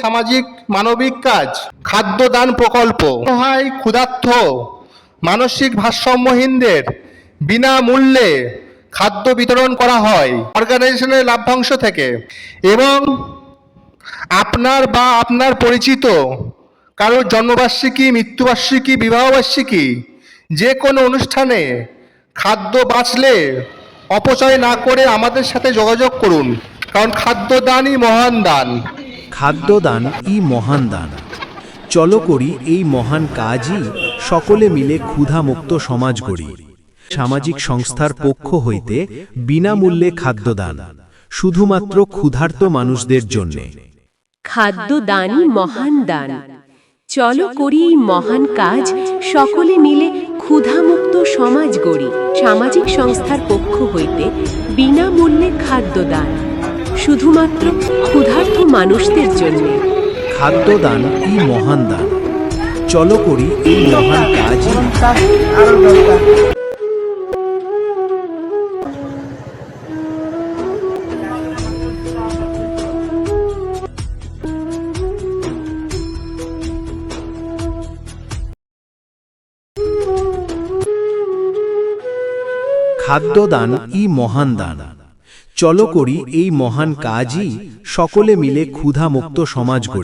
সামাজিক মানবিক কাজ, খাদ্যদান প্রকল্প, অসহায় ক্ষুধার্ত মানসিক ভারসাম্যহীনদের বিনামূল্যে খাদ্য বিতরণ করা হয় অর্গানাইজেশনের লাভ্যাংশ থেকে। এবং আপনার বা আপনার পরিচিত কারোর জন্মবার্ষিকী, মৃত্যুবার্ষিকী, বিবাহবার্ষিকী যে কোনো অনুষ্ঠানে খাদ্য বাঁচলে অপচয় না করে আমাদের সাথে যোগাযোগ করুন, কারণ খাদ্যদানই মহান দান। খাদ্যদান ই মহান দান। চলো করি এই মহান কাজই, সকলে মিলে ক্ষুধামুক্ত সমাজ গড়ি। সামাজিক সংস্থার পক্ষ হইতে বিনামূল্যে খাদ্যদান, শুধুমাত্র ক্ষুধার্ত মানুষদের জন্যে। খাদ্যদানই মহান দান। চলো করি এই মহান কাজ, সকলে মিলে ক্ষুধামুক্ত সমাজ গড়ি। সামাজিক সংস্থার পক্ষ হইতে বিনামূল্যে খাদ্যদান, শুধুমাত্র ক্ষুধার্ত মানুষদের জন্য। খাদ্যদান ই মহান দান। চলো করি এই মহান কাজই। খাদ্যদান ই মহান দান। চলো করি এই মহান কাজই, সকলে মিলে ক্ষুধামুক্ত সমাজ গড়ি।